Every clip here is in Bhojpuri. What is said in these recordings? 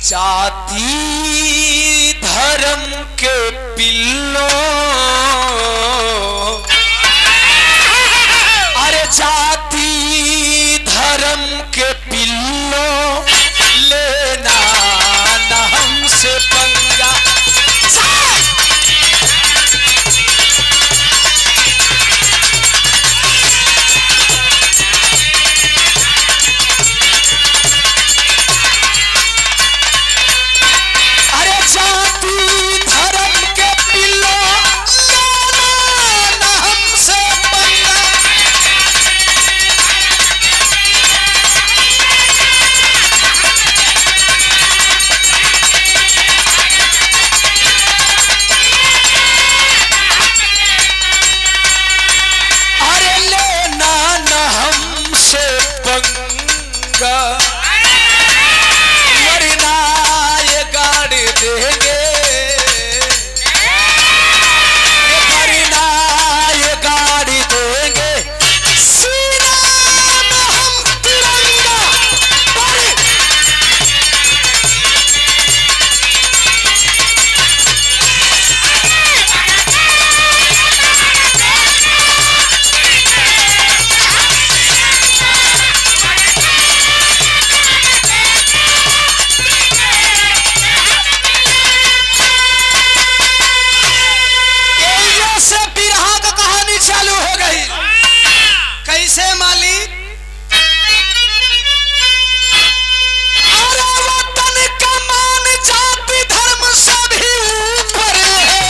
जाति धर्म के पिल्लों, अरे जाति धर्म के पिल्लों लेना न हमसे पंगा। मरना ये गाड़ देंगे, मरना ये गाड़ देंगे, सीना में हम तिरंगा। चालू हो गई। कैसे मालिक? अरे वतन का मान जाति धर्म सभी ऊपर है,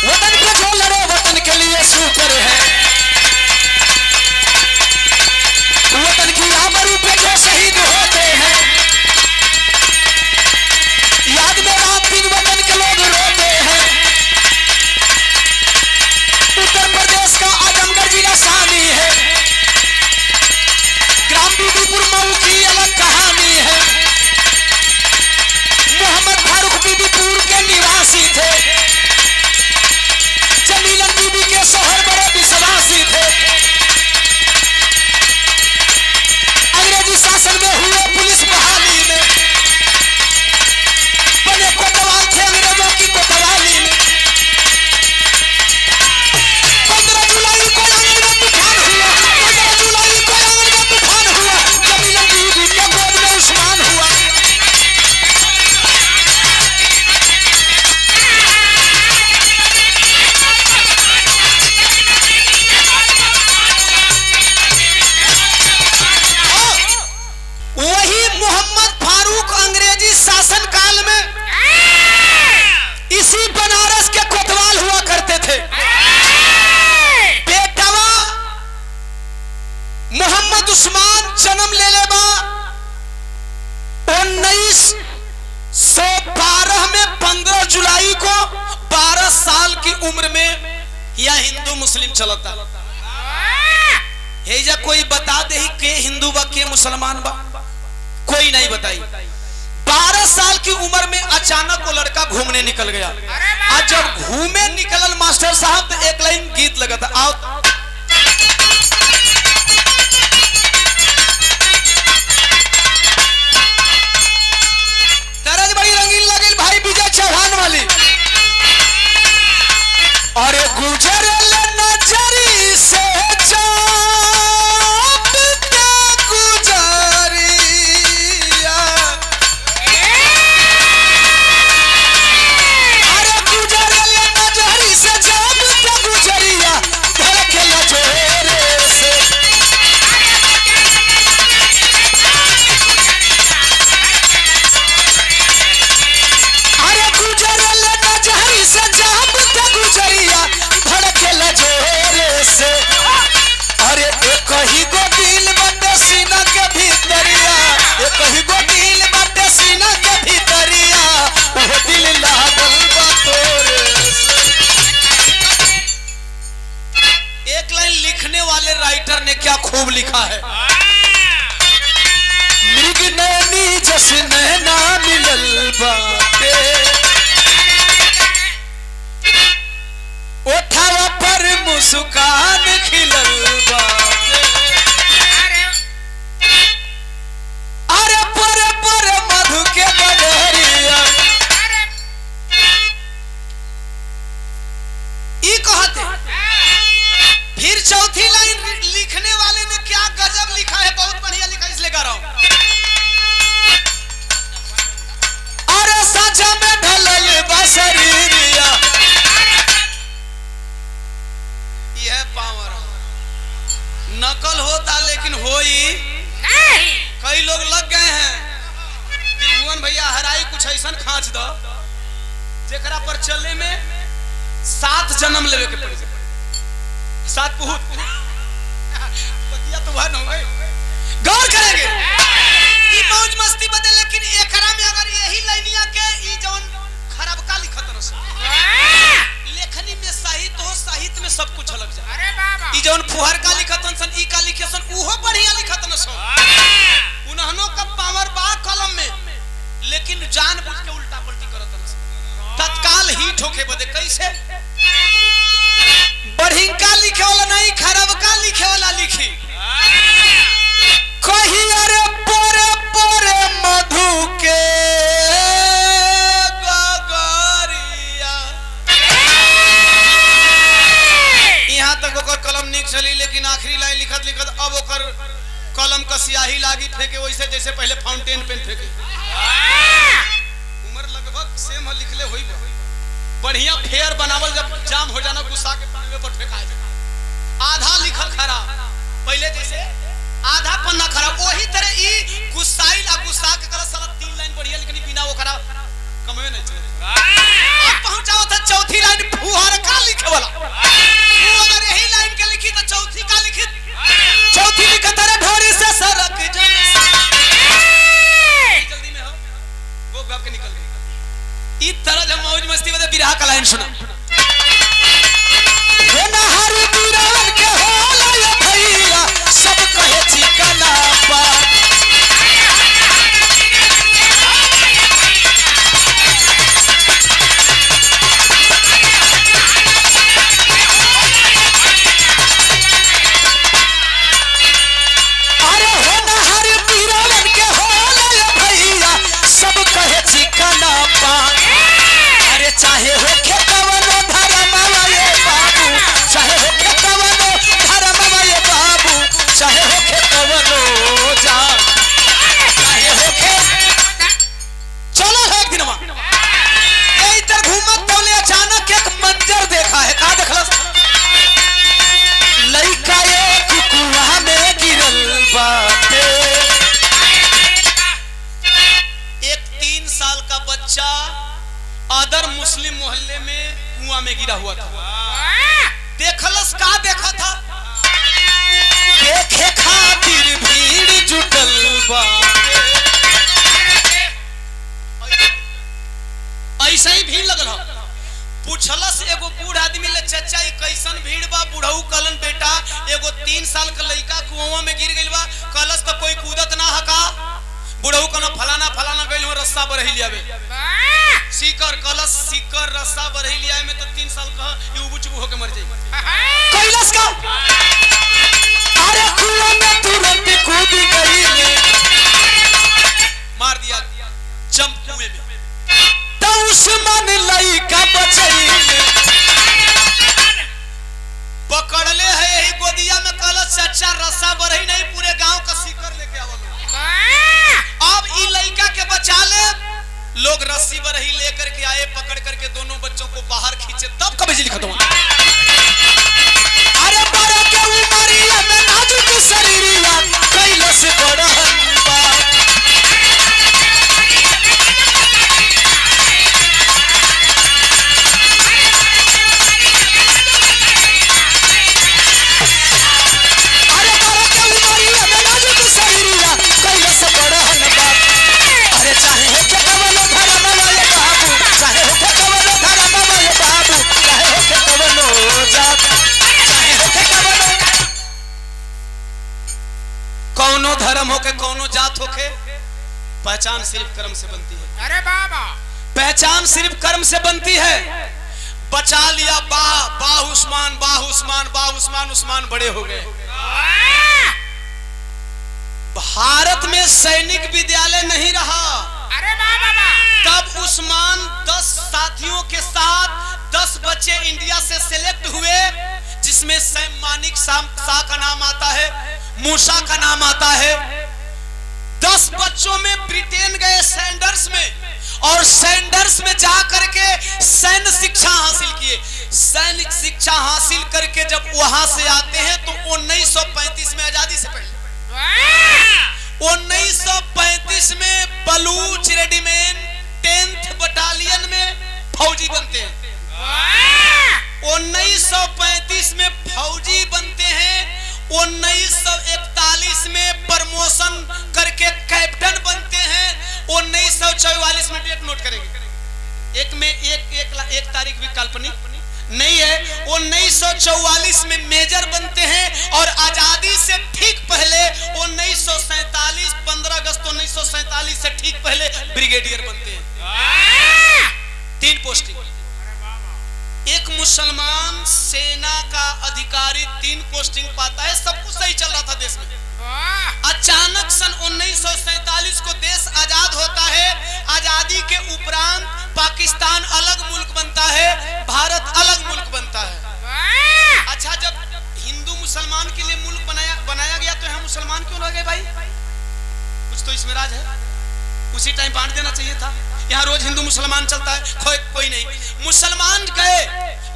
वतन पे जो लड़े वतन के लिए सुपर है, वतन की आबरू पे जो शहीद होते हैं, याद में रात दिन वतन के लोग रोते हैं। उत्तर प्रदेश का आजमगढ़ जिला शानी है, ग्राम बीबीपुर मऊ की अलग कहानी है। मोहम्मद फारूक बीबीपुर के निवासी थे, जमीलन बीबी के शोहर बड़े विश्वासी थे। अंग्रेजी शासन में हुए पुलिस बहाली में बने कोतवाल थे अंग्रेजों की कोतवाली में। 15 जुलाई को आंगन में तूफान हुआ, 15 जुलाई को आंगन में तूफान हुआ, जमीलन बीबी के गोद में उस्मान हुआ। वही मोहम्मद फारूक अंग्रेजी शासन काल में इसी बनारस के कोतवाल हुआ करते थे। बेटवा मोहम्मद उस्मान जन्म ले लेबा 1912 में 15 जुलाई को 12 साल की उम्र में यह हिंदू मुस्लिम चलता। हेजा कोई बता दे के हिंदू बा के मुसलमान बा, कोई नहीं बताई। 12 साल की उम्र में अचानक वो लड़का घूमने निकल गया। आज जब घूमे निकलल मास्टर साहब तो एक लाइन गीत लगा था, आओ तरज बड़ी रंगीन लगी भाई विजय चौहान वाली। अरे गुजर नजरी से गुजरिया शरीरिया। यह पावर नकल होता लेकिन होई नहीं। कई लोग लग गए हैं त्रिभुवन भैया हराई कुछ ऐसा खांच दो जेकरा पर चले में 7 जन्म लेवे के पड़ी, 7 पुहत बतिया तो वह न गए। गौर करेंगे ई मौज मस्ती बदे, लेकिन एकरा में अगर यही लाइनिया के ई जौन खराबका लिखत रस लेखनी में साहित्य हो, साहित्य में सब कुछ अलग जा। अरे बाबा ई जौन फुहर का लिखतन सन ई का लिखेसन उहो बढ़िया लिखतन सन। उन्हनो का पावर बा कलम में, लेकिन जानबूझ के उल्टा पलटी करतन सन तत्काल हिट होके बदे। कैसे बढ़िया लिखे वाला नहीं खराबका लिखे वाला लिखी। कही अरे पोरे पोरे मधु के गगरिया। यहाँ तक ओकर कलम निक चली, लेकिन आखिरी लाइन लिखत लिखत अब ओकर कलम का स्याही लागी फेंके वैसे जैसे पहले फाउंटेन पेन फेंके। उम्र लगभग सेम लिखले होई बढ़िया फेयर बनावल जब जाम हो जाना गुस्सा के पानी में फेंका जाए। आधा लिखल खराब पहले जैसे आधा पन्ना खराब, वही तरह ई गुस्साइल आ गुस्सा के कल साला 3 लाइन बढ़िया लिखनी बिना वो खराब कमवे नहीं चले। अब पहुंचाओ था चौथी लाइन फुहार का लिखे वाला। वो अगर यही लाइन के लिखी तो चौथी का लिखी, चौथी लिखत रे ढोरी से सरक जल्दी में हो वो गाप के निकल गई। ई तरह जब मौज मस्ती में बिरहा का लाइन सुना। हे ना हर बिरहन के होला ये भैया सब कहे चिकना पा। अरे हो ना हर बिरहन के होला ये भैया सब कहे चिकना पा। अरे चाहे हो खेतवनो धर्मवा ये बाबू, चाहे हो खेतवनो धर्मवा ये बाबू, चाहे हो खेतवनो जा, चाहे हो खे चलो है एक दिनवा ए इधर घूमत तौले अचानक एक मंजर देखा है। का देखलस? लइका एक कुआं में गिरल बाटे। एक 3 साल का बच्चा अदर मुस्लिम मोहल्ले में कुआं में गिरा हुआ था। देखलस का देखा था? देखे खातिर भीड़ जुटल बाटे। ऐसा ही भीड़ लगल हो। पूछलस एगो बूढ़ आदमी ले, चाचा ई कैसन भीड़ बा? बुढ़ऊ कहलन बेटा एगो 3 साल का लइका कुआं में गिर गइल बा। कहलस तो कोई कूदत ना हका? बुढ़ऊ कहना फलाना फलाना गइल हो रस्सा बरही लियावे। सीकर कलश सीकर रस्सा बरही लिया में तो 3 साल का ये उबू चुबू होके मर जाई। कैलाश का अरे कुआं में तुरंत कूद गई, मार दिया जंप कुएं में। तो उस्मान लइका बचई पकड़ले है यही गोदिया में। कलश चाचा रस्सा बरही नहीं पूरे गांव का सीकर लेके आवल। अब ई लइका के बचा ले लोग रस्सी बरही लेकर के आए, पकड़ करके दोनों बच्चों को बाहर खींचे, तब का बिजली खत्म हुआ। अरे बड़ा के उमरिया में नाजुक शरीरिया कैलाश बड़हन बा। अरे बड़ा के उमरिया में नाजुक शरीरिया कैलाश बड़हन बा। अरे चाहे हो के कवनो धर्मवा ये बाबू, चाहे हो के कवनो धर्मवा ये बाबू, चाहे हो के कवनो जात, चाहे हो के कवनो कौनो धर्म हो के कौनो जात हो के, पहचान सिर्फ कर्म से बनती है। अरे बाबा पहचान सिर्फ कर्म से बनती है। बचा लिया बाह उस्मान, बाह उस्मान, बाह उस्मान, उस्मान बड़े हो गए। भारत में सैनिक विद्यालय नहीं रहा। अरे बाबा तब उस्मान 10 साथियों के साथ 10 बच्चे इंडिया से सिलेक्ट हुए, जिसमें सैम मानिक शाह का नाम आता है, मूसा का नाम आता है। 10 बच्चों में ब्रिटेन गए सैंडर्स में, और सैंडर्स में जा करके सैन्य शिक्षा हासिल किए। सैनिक शिक्षा हासिल करके जब वहां से आते हैं तो 1935 में, आजादी से पहले 1935 में बलूच रेजिमेंट 10th बटालियन में फौजी बनते हैं। 1935 में फौजी बनते हैं। 1941 में प्रमोशन करके कैप्टन बनते हैं। 1944 में डेट नोट करेंगे, एक तारीख भी काल्पनिक नहीं है। 1944 में मेजर बनते हैं और आजादी से ठीक पहले 1947 15 अगस्त 1947 से ठीक पहले ब्रिगेडियर बनते हैं। 3 पोस्टिंग। एक मुसलमान सेना का अधिकारी 3 पोस्टिंग पाता है। सब कुछ सही चल रहा था देश में। अचानक सन 1947 को देश आजाद होता है। आजादी के उपरांत पाकिस्तान अलग मुल्क बनता है, भारत अलग मुल्क बनता है। अच्छा, जब हिंदू मुसलमान के लिए मुल्क बनाया गया तो यहाँ मुसलमान क्यों रह गए भाई? कुछ तो इसमें राज है। उसी टाइम बांट देना चाहिए था। यहाँ रोज हिंदू मुसलमान चलता है, कोई नहीं। मुसलमान गए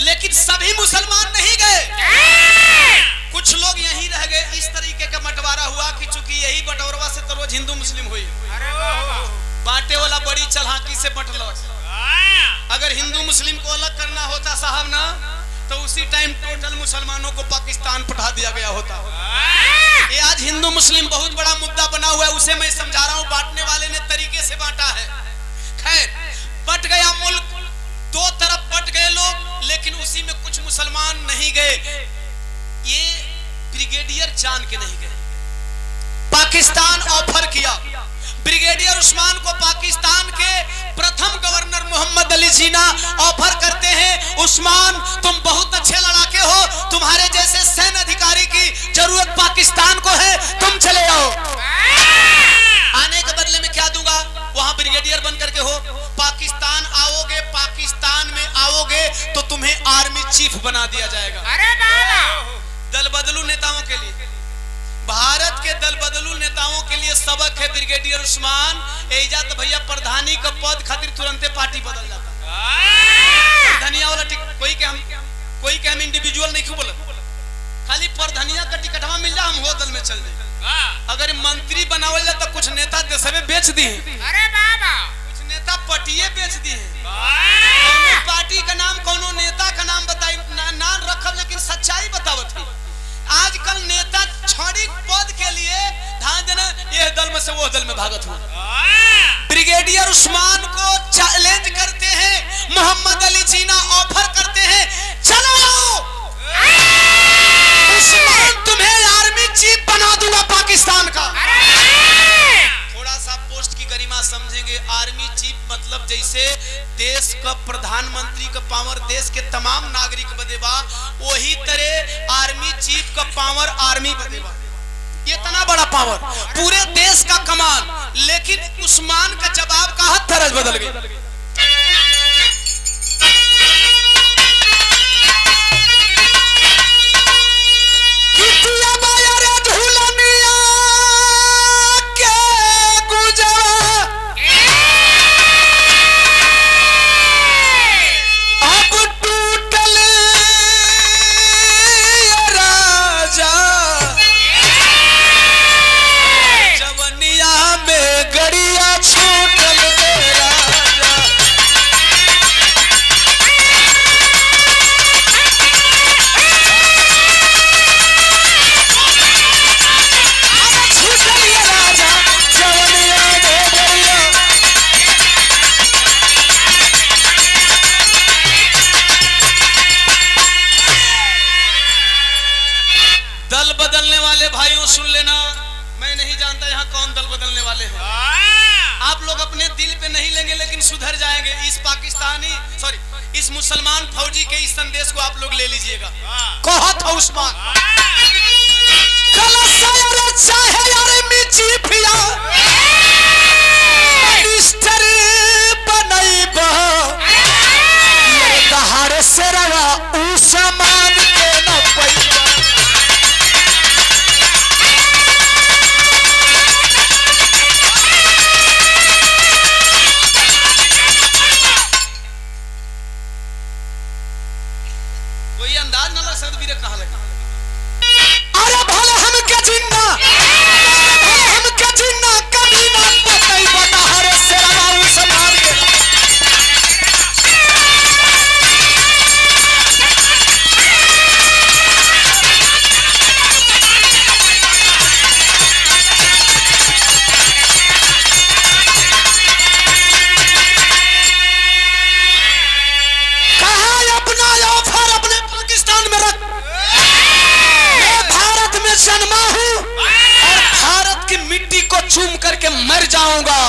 लेकिन सभी मुसलमान नहीं गए। कुछ लोग यहीं रह गए। इस तरीके का बंटवारा हुआ कि चूंकि यही बंटवारा से तो रोज हिंदू मुस्लिम हुई। बांटे वाला बड़ी चालाकी से बंट लो। अगर हिंदू मुस्लिम को अलग करना होता साहब ना, तो उसी टाइम टोटल मुसलमानों को पाकिस्तान पठा दिया गया होता। ये आज हिंदू मुस्लिम बहुत बड़ा मुद्दा बना हुआ है, उसे मैं समझा रहा हूँ। बांटने वाले ने तरीके से बांटा है। खैर, बट गया मुल्क, 2 तरफ बट गए लोग, लेकिन उसी में कुछ मुसलमान नहीं गए। ये ब्रिगेडियर जान के नहीं गए। पाकिस्तान ऑफर किया। ब्रिगेडियर उस्मान को पाकिस्तान के प्रथम गवर्नर मोहम्मद अली जिन्ना ऑफर करते हैं, उस्मान तुम बहुत अच्छे लड़ाके हो, तुम्हारे जैसे सैन्य अधिकारी की जरूरत पाकिस्तान को है, तुम चले आओ। आने के बदले में क्या दूंगा? वहां ब्रिगेडियर बन करके हो, पाकिस्तान आओगे, पाकिस्तान में आओगे तो तुम्हें आर्मी चीफ बना दिया जाएगा। अरे दल बदलू नेताओं के लिए, भारत के दल बदलू नेताओं के लिए सबक है ब्रिगेडियर उस्मान। एजा तो भैया प्रधानी का पद खातिर तुरंते पार्टी बदल जाता। धनिया वाला कोई के हम इंडिविजुअल नहीं खूब बोलत, खाली प्रधानिया का टिकटवा मिल जा, हम हो दल में चल जाए। अगर मंत्री बनावल तो कुछ नेता देशवे बेच दी। अरे बाबा, कुछ नेता पटिए बेच दी है। पार्टी का नाम, कोनो नेता का नाम बताई, नाम रखल, लेकिन सच्चाई बतावत है। आजकल नेता क्षणिक पद के लिए ध्यान देना, ये दल में से वो दल में भागत हुआ। ब्रिगेडियर उस्मान को चैलेंज करते हैं, मोहम्मद अली जिन्ना ऑफर करते हैं, चलो उस्मान तुम्हें आर्मी चीफ बना दूंगा पाकिस्तान का। थोड़ा सा पोस्ट की गरिमा समझेंगे। आर्मी चीफ मतलब जैसे देश का प्रधानमंत्री का पावर देश के तमाम नागरिक बदेबा, वही तरह आर्मी चीफ का पावर आर्मी बदेबा। इतना बड़ा पावर, पूरे देश का कमान। लेकिन उस्मान का जवाब का हद तरज बदल गई। इस मुसलमान फौजी के इस संदेश को आप लोग ले लीजिएगा। कहा था उस्मान, चूम करके मर जाऊंगा।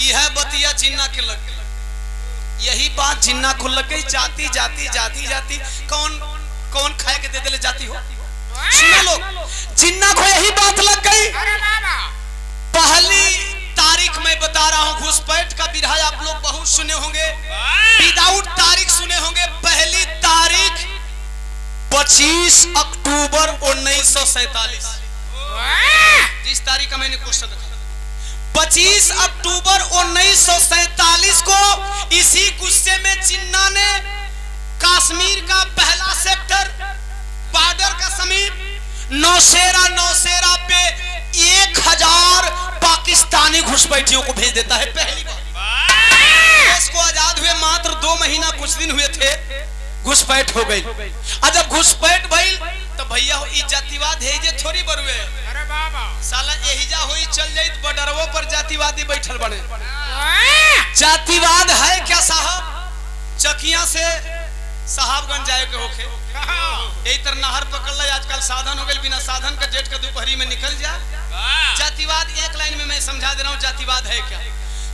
यह बतिया जिन्ना के लग गई, यही बात जिन्ना को लग गई। जाती जाती जाती जाती कौन कौन खाए के दे दे जाती हो। सुनो लोग, जिन्ना को यही बात लग गई। पहली तारीख मैं बता रहा हूं, घुसपैठ का बिरहा आप लोग बहुत सुने होंगे, विदाउट तारीख सुने होंगे। पहली तारीख 25 अक्टूबर 1947, जिस तारीख का मैंने क्वेश्चन रखा, 25 अक्टूबर 1947 को इसी गुस्से में जिन्ना ने कश्मीर का पहला सेक्टर बॉर्डर का समीप नौशेरा पे 1000 पाकिस्तानी घुसपैठियों को भेज देता है। पहली बार देश को आजाद हुए मात्र 2 महीना कुछ दिन हुए थे, घुसपैठ हो गई। और जब घुसपैठ भइल तो भैया हो जातिवाद है जे थोड़ी बरुए, अरे बाबा साला एहिजा होई चल जाई तो बॉर्डरवो पर जातिवादी बैठल बने। जातिवाद है क्या साहब? चकिया से साहबगंज जाए के होखे, यही तरह नहर पकड़ ले, आजकल साधन हो गए, बिना साधन का जेठ का दोपहरी में निकल जा। जातिवाद एक लाइन में मैं समझा दे रहा हूँ जातिवाद है क्या।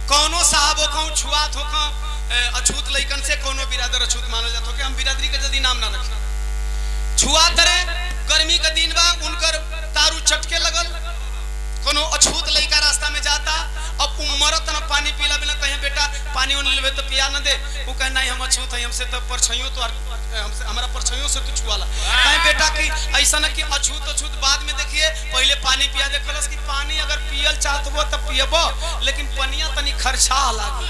कौनो साहब हो, छुआत हो, अछूत लइकन से कोनो बिरादर अछूत मानल जात हो कि हम बिरादरी के जल्दी नाम ना रखें। छुआत रे गर्मी का दिन बा, उनकर तारू चटके लगल, कोनो अछूत लइका रास्ता में जाता, अब उमरत न पानी पीला बिना कहे बेटा पानी उन लेवे तो पिया न दे, वो कहे नहीं हम अछूत है, हमसे तो परछाइयों तो हमसे हमारा परछाइयों से तू छुआला। कहे बेटा कि ऐसा न कि अछूत बाद में देखिए, पहले पानी पिया दे। कहलस कि पानी अगर पियल चाहतबो तब पियबो, लेकिन पनिया तनी खर्चा लागी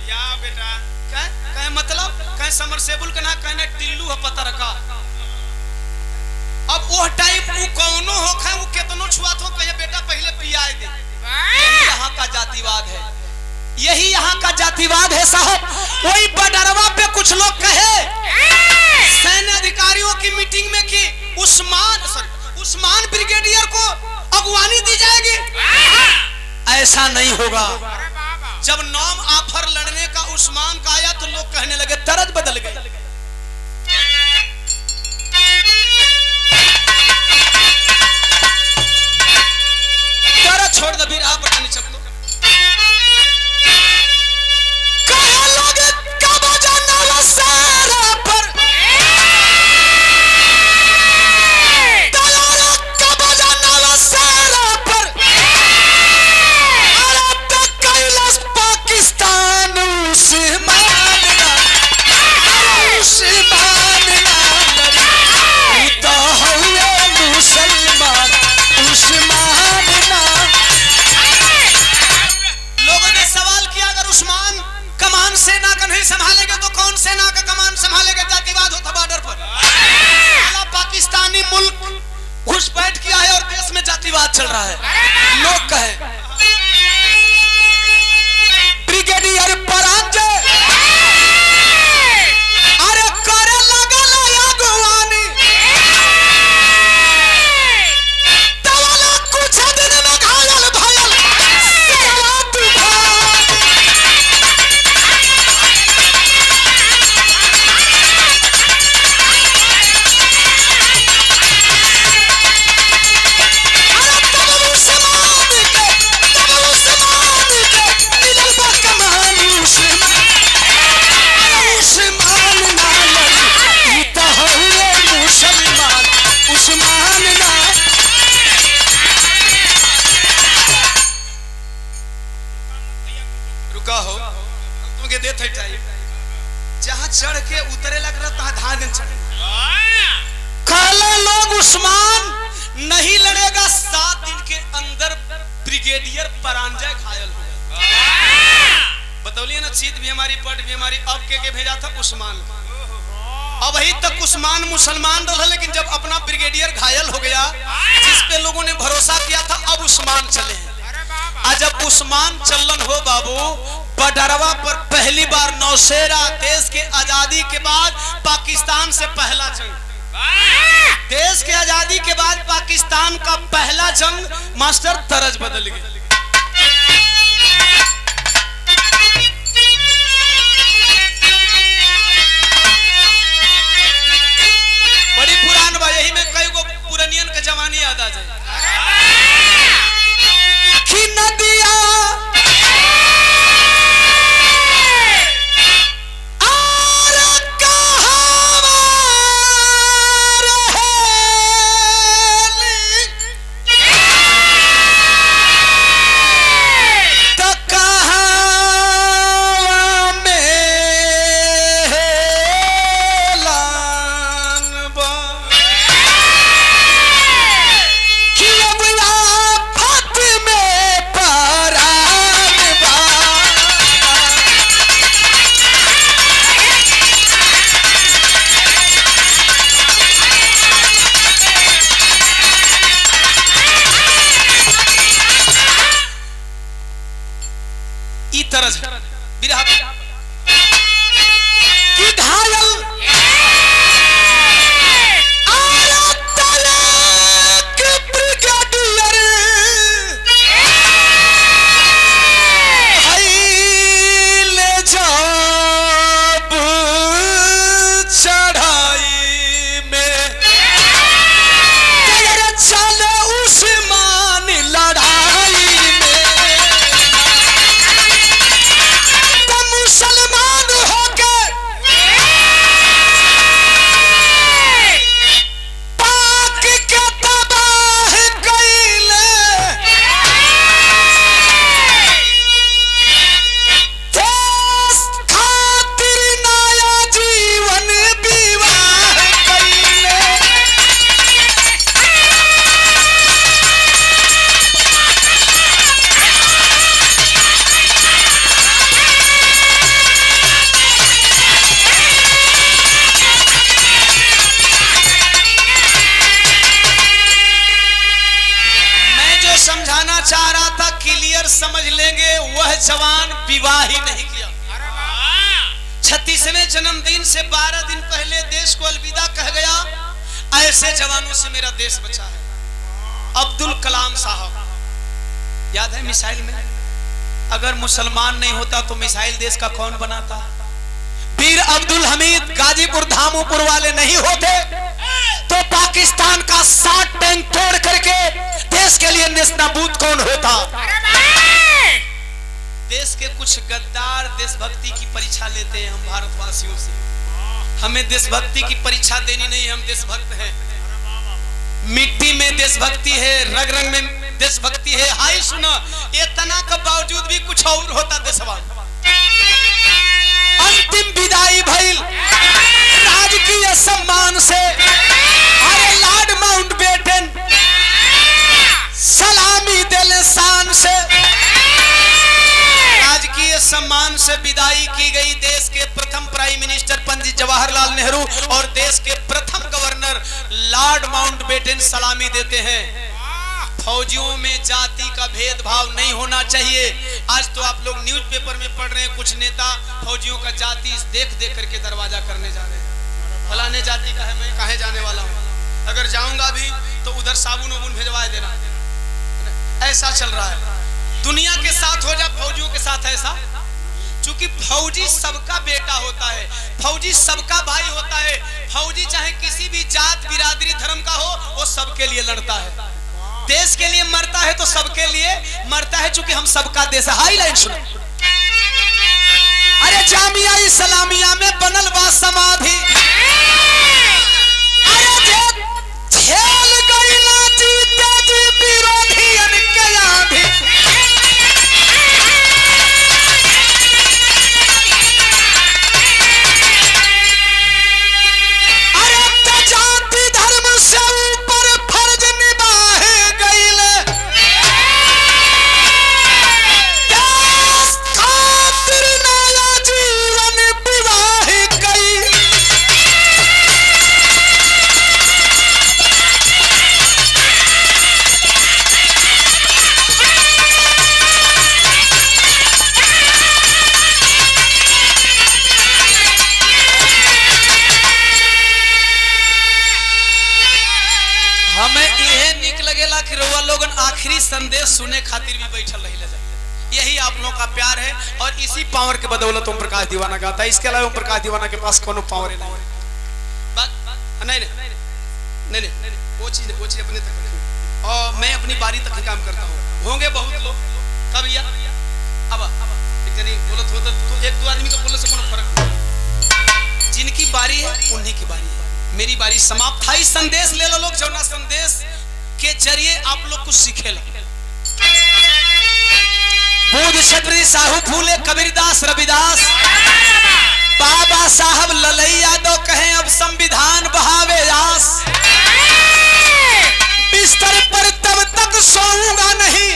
या बेटा। कहे मतलब कहे समरसेबुल के ना कहने टिल्लू है पता रखा। अब वो टाइप वो कौनो हो खाए, वो कितनो छुआत हो, कहे बेटा पहले पिया दे। यही यहाँ का जातिवाद है, यही यहाँ का जातिवाद है साहब। वही बडरवा पे कुछ लोग कहे सैन्य अधिकारियों की मीटिंग में कि उस्मान ब्रिगेडियर को अगवानी दी जाएगी। ऐसा नहीं होगा। जब नाम ऑफर लड़ने का उस्मान का आया तो लोग कहने लगे, तरज बदल गई। तरज छोड़ दे, बिरहा बटन चप दो। कहे लगे कब जाना सारा पर, तलारा कब जाना सारा पर, पाकिस्तान लोगों ने सवाल किया, अगर उस्मान कमान सेना का नहीं संभालेगा तो कौन सेना का कमान संभालेगा? जातिवाद होता बॉर्डर पर। पाकिस्तानी मुल्क घुसपैठ किया है और देश में जातिवाद चल रहा है। लोग कहे ब्रिगेडियर परांजय अरे करे लगल अगवानी, तवाला कुछ दिन में घायल भयल सेवा तूफान। अरे तब उस्मान के मिलल बा कमान उस्मान ना लड़ी तो हुए मुसलमान उस्मान ना। रुका हो तुमके देत है टाइम, जहां चढ़ के उतरे लग रहा तहां धान दिन चढ़े। काले लोग उस्मान नहीं लड़ेगा, 7 दिन के अंदर ब्रिगेडियर परांजय घायल हो गया। बतौलिए ना, चीत भी हमारी, पट भी हमारी, अब के भेजा था उस्मान। अब अभी तक उस्मान मुसलमान रहा, लेकिन जब अपना ब्रिगेडियर घायल हो गया, जिस पे लोगों ने भरोसा किया था, अब उस्मान चले हैं। आज जब उस्मान चलन हो बाबू, बडरवा पर पहली बार नौशेरा, देश के आजादी के बाद पाकिस्तान से पहला जंग, देश के आजादी के बाद पाकिस्तान का पहला जंग मास्टर तरज बदल गई। बड़ी पुरान बा, यही में कई गो पुरानियन के जवानी याद आ जाए। ई तरज बिरहा की घायल चाह रहा था क्लियर समझ लेंगे, वह जवान विवाह ही नहीं किया। 36वें जन्मदिन से 12 दिन पहले देश को अलविदा कह गया। ऐसे जवानों से मेरा देश बचा है। अब्दुल कलाम साहब याद है मिसाइल में, अगर मुसलमान नहीं होता तो मिसाइल देश का कौन बनाता। वीर अब्दुल हमीद गाजीपुर धामोपुर वाले नहीं होते तो पाकिस्तान का 60 टैंक तोड़ करके देश के लिए नेस्तनाबूद कौन होता। देश के कुछ गद्दार देशभक्ति की परीक्षा लेते हैं हम भारतवासियों से। हमें देशभक्ति की परीक्षा देनी नहीं, हम देशभक्त हैं। मिट्टी में देशभक्ति है, रग रग में देशभक्ति है। हाय सुनो, ये तना के बावजूद भी कुछ और होता देशवा। अंतिम विदाई भइल राजकीय सम्मान से। अरे लॉर्ड माउंटबेटन सलामी दिल शान से राजकीय सम्मान से विदाई की गई। देश के प्रथम प्राइम मिनिस्टर पंडित जवाहरलाल नेहरू और देश के प्रथम गवर्नर लॉर्ड माउंटबेटन सलामी देते हैं। फौजियों में जाति का भेदभाव नहीं होना चाहिए। आज तो आप लोग न्यूज़पेपर में पढ़ रहे हैं, कुछ नेता फौजियों का जाति देख देख करके दरवाजा करने जा रहे हैं। फलाने जाति का है, मैं कहाँ जाने वाला हूँ, अगर जाऊंगा भी तो उधर साबुन वबुन भिजवा देना। ऐसा चल रहा है। दुनिया के साथ हो जा, फौजियों के साथ ऐसा। चूंकि फौजी सबका बेटा होता है, फौजी सबका भाई होता है। फौजी चाहे किसी भी जात बिरादरी धर्म का हो, वो सबके लिए लड़ता है। देश के लिए मरता है तो सबके लिए मरता है, चूंकि हम सबका देश है। हाईलाइट सुनो। अरे जामिया इस्लामिया में बनल बा समाधि। अरे झेल गई ना जीते जी विरोधियन के आंधी। अरे जाति धर्म से ऊपर फर्ज निभाए गईले। देश खातिर नया जीवन विवाह गई। हमें यह निक लगेला कि रउआ लोगन आखिरी संदेश सुने खातिर भी बैठल रही ले जाए। यही आप लोगों का प्यार है और इसी पावर के बदौलत ओम प्रकाश दीवाना गाता है। इसके अलावा ओम प्रकाश दीवाना के पास कोनो पावर नहीं है। नहीं वो चीज अपने तक रखी और मैं अपनी बारी तक ही काम करता हूँ। होंगे बहुत लोग कब या अब नहीं बोलत हो तो एक दो आदमी को बोलने से कोनो फर्क। जिनकी बारी है उन्हीं की बारी है। मेरी बारी समाप्त था। संदेश ले लो लोग, जौना संदेश के जरिए आप लोग कुछ सीखेला। बुद्ध छतरी साहू फूले कबीरदास रविदास बाबा साहब ललई यादव कहें अब संविधान बहावे आस। बिस्तर पर तब तक सोऊंगा नहीं